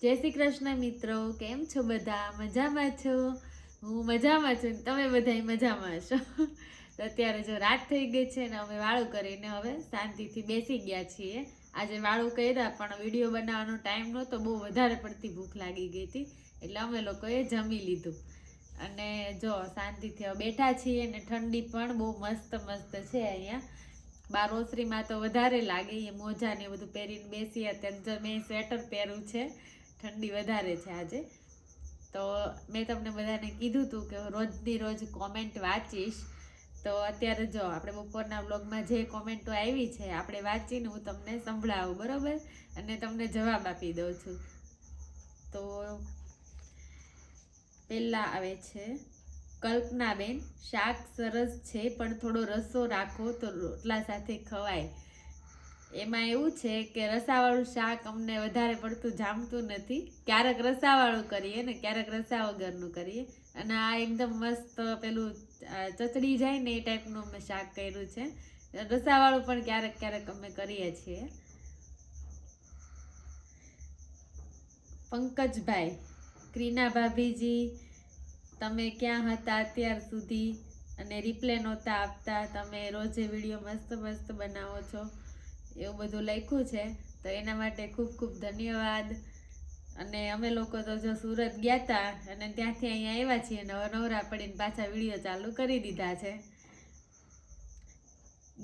જય શ્રી કૃષ્ણ મિત્રો, કેમ છો બધા? મજામાં છો? હું મજામાં છું, તમે બધા મજામાં છો? તો અત્યારે જો રાત થઈ ગઈ છે ને અમે વાળું કરીને હવે શાંતિથી બેસી ગયા છીએ. આજે વાળું કર્યા પણ વિડીયો બનાવવાનો ટાઈમ નહોતો, બહુ વધારે પડતી ભૂખ લાગી ગઈ હતી એટલે અમે લોકોએ જમી લીધું અને જો શાંતિથી હવે બેઠા છીએ ને ઠંડી પણ બહુ મસ્ત મસ્ત છે અહીંયા. બાર ઓસરીમાં તો વધારે લાગે, એ મોજા ને બધું પહેરીને બેસી. અત્યારે મેં સ્વેટર પહેર્યું છે, ઠંડી વધારે છે આજે. તો મેં તમને બધાને કીધું હતું કે રોજની રોજ કોમેન્ટ વાંચીશ. તો અત્યારે જો આપણે બપોરના વ્લોગમાં જે કોમેન્ટો આવી છે આપણે વાંચીને હું તમને સંભળાવું, બરોબર? અને તમને જવાબ આપી દઉં છું. તો પહેલા આવે છે કલ્પનાબેન, શાક સરસ છે પણ થોડો રસો રાખો તો રોટલા સાથે ખવાય. એમાં એવું છે કે રસાવાળું શાક અમને વધારે પડતું જામતું નથી. ક્યારેક રસાવાળું કરીએ ને ક્યારેક રસા વગરનું કરીએ. અને આ એકદમ મસ્ત પેલું ચચડી જાય ને એ ટાઈપનું અમે શાક કર્યું છે. રસાવાળું પણ ક્યારેક ક્યારેક અમે કરીએ છીએ. પંકજભાઈ, ક્રીના ભાભીજી, તમે ક્યાં હતા અત્યાર સુધી અને રિપ્લે નહોતા આપતા, તમે રોજે વિડીયો મસ્ત મસ્ત બનાવો છો, એવું બધું લખ્યું છે. તો એના માટે ખૂબ ખૂબ ધન્યવાદ. અને અમે લોકો તો જો સુરત ગયા હતા અને ત્યાંથી અહીંયા આવ્યા છીએ અને નવરા પડીને પાછા વિડીયો ચાલુ કરી દીધા છે.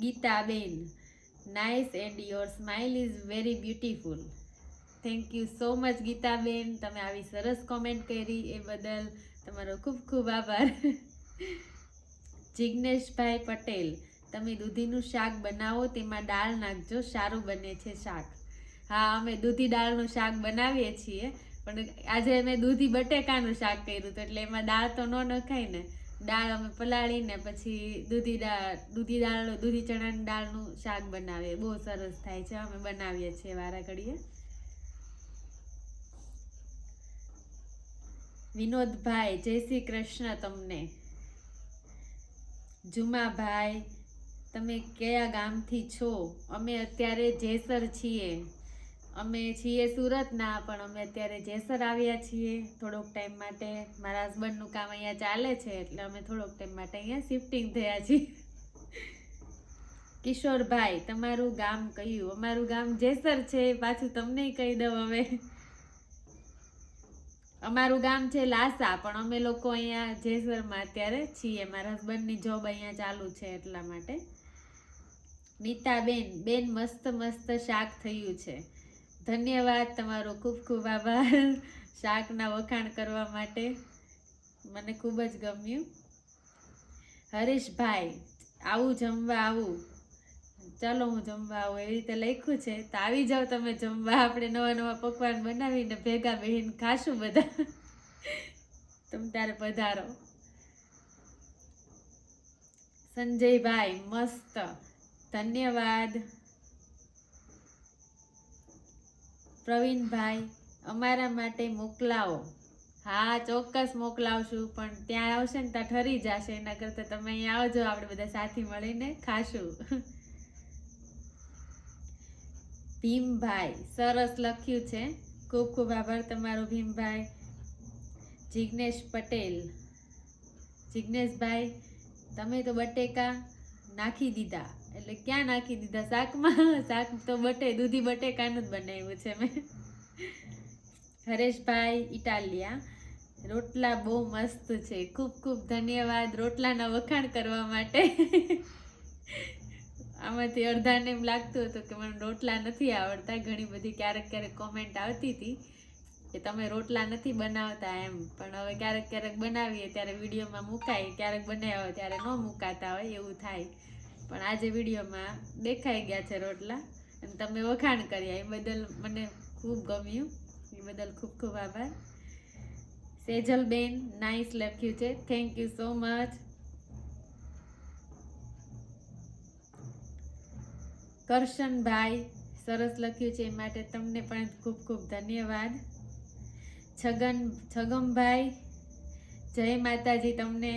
Geetaben, nice and your smile is very beautiful. Thank you so much Geetaben, તમે આવી સરસ કોમેન્ટ કરી એ બદલ તમારો ખૂબ ખૂબ આભાર. જિગ્નેશભાઈ પટેલ, તમે દૂધીનું શાક બનાવો તેમાં દાળ નાખજો, સારું બને છે શાક. હા, અમે દૂધી દાળનું શાક બનાવીએ છીએ, પણ આજે અમે દૂધી બટેકાનું શાક કર્યું હતું એટલે એમાં દાળ તો ન નખાય ને. દાળ અમે પલાળીને પછી દૂધી ચણાની દાળનું શાક બનાવીએ, બહુ સરસ થાય છે. અમે બનાવીએ છીએ વારા ઘડીએ. વિનોદભાઈ, જય શ્રી કૃષ્ણ તમને. જુમાભાઈ, તમે કયા ગામથી છો? અમે અત્યારે જેસર છીએ. અમે છીએ સુરતના પણ અમે અત્યારે જેસર આવ્યા છીએ થોડોક ટાઈમ માટે. મારા હસબન્ડનું કામ અહીંયા ચાલે છે એટલે અમે થોડોક ટાઈમ માટે અહીંયા શિફ્ટિંગ થયા છીએ. કિશોરભાઈ, તમારું ગામ કયું? અમારું ગામ જેસર છે, પાછું તમને કહી દઉં હવે. અમારું ગામ છે લાસા, પણ અમે લોકો અહીંયા જેસરમાં અત્યારે છીએ. મારા હસબન્ડની જોબ અહીંયા ચાલુ છે એટલા માટે. નીતાબેન, બેન મસ્ત મસ્ત શાક થયું છે. ધન્યવાદ, તમારો ખૂબ ખૂબ આભાર શાકના વખાણ કરવા માટે, મને ખૂબ જ ગમ્યું. હરીશભાઈ, આવું જમવા આવું. ચાલો હું જમવા આવું, એવી રીતે લખ્યું છે. તો આવી જાઓ તમે જમવા, આપણે નવા નવા પકવાન બનાવીને ભેગા બહીને ખાશું બધા. તમે ત્યારે પધારો. સંજયભાઈ, મસ્ત, ધન્યવાદ. પ્રવીણભાઈ, અમારા માટે મોકલાવો. હા, ચોક્કસ મોકલાવશું, પણ ત્યાં આવશે ને ત્યાં ઠરી જશે. એના કરતાં તમે અહીંયા આવજો, આપણે બધા સાથે મળીને ખાશું. ભીમભાઈ, સરસ લખ્યું છે, ખૂબ ખૂબ આભાર તમારો ભીમભાઈ. જિગ્નેશ પટેલ, જિગ્નેશભાઈ, તમે તો બટેકા નાખી દીધા. એટલે ક્યાં નાખી દીધા શાકમાં? શાક તો દૂધી બટેકાનું જ બનાવ્યું છે મેં. હરેશભાઈ ઇટાલિયા, રોટલા બહુ મસ્ત છે. ખૂબ ખૂબ ધન્યવાદ રોટલાના વખાણ કરવા માટે. આમાંથી અડધાને એમ લાગતું હતું કે મને રોટલા નથી આવડતા. ઘણી બધી ક્યારેક ક્યારેક કોમેન્ટ આવતી હતી કે તમે રોટલા નથી બનાવતા એમ, પણ હવે ક્યારેક ક્યારેક બનાવીએ ત્યારે વિડીયોમાં મુકાય, ક્યારેક બનાવ્યા હોય ત્યારે ન મુકાતા હોય, એવું થાય. પણ આજે વિડીયોમાં દેખાઈ ગયા છે રોટલા અને તમે વખાણ કર્યા, એ બદલ મને ખૂબ ગમ્યું. એ બદલ ખૂબ ખૂબ આભાર. સેજલબેન, નાઇસ લખ્યું છે, thank you so much. Karshanbhai, સરસ લખ્યું છે, એ માટે તમને પણ ખૂબ ખૂબ ધન્યવાદ. છગમભાઈ, જય માતાજી તમને.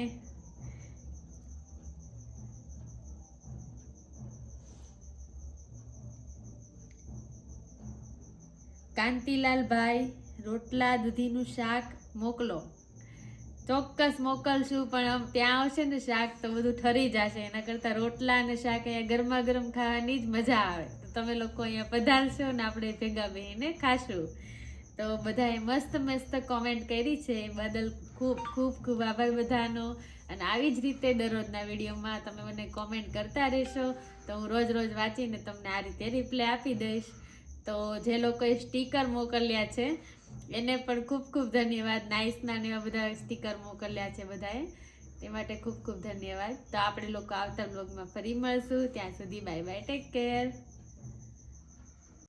કાંતિલાલભાઈ, રોટલા દૂધીનું શાક મોકલો. ચોક્કસ મોકલશું, પણ આમ ત્યાં આવશે ને શાક તો બધું ઠરી જશે. એના કરતાં રોટલા અને શાક અહીંયા ગરમા ગરમ ખાવાની જ મજા આવે. તો તમે લોકો અહીંયા પધારશો ને આપણે ભેગા બેહીને ખાશું. તો બધાએ મસ્ત મસ્ત કોમેન્ટ કરી છે, એ બદલ ખૂબ ખૂબ ખૂબ આભાર બધાનો. અને આવી જ રીતે દરરોજના વિડીયોમાં તમે મને કોમેન્ટ કરતા રહેશો, તો હું રોજ રોજ વાંચીને તમને આ રીતે રિપ્લાય આપી દઈશ. તો જે લોકોએ સ્ટીકર મોકલ્યા છે એને પણ ખૂબ ખૂબ ધન્યવાદ. નાઇસના ને એવા બધા સ્ટીકર મોકલ્યા છે બધાએ, તે માટે ખૂબ ખૂબ ધન્યવાદ. તો આપણે લોકો આવતા બ્લોગમાં ફરી મળશું. ત્યાં સુધી બાય બાય, ટેક કેર.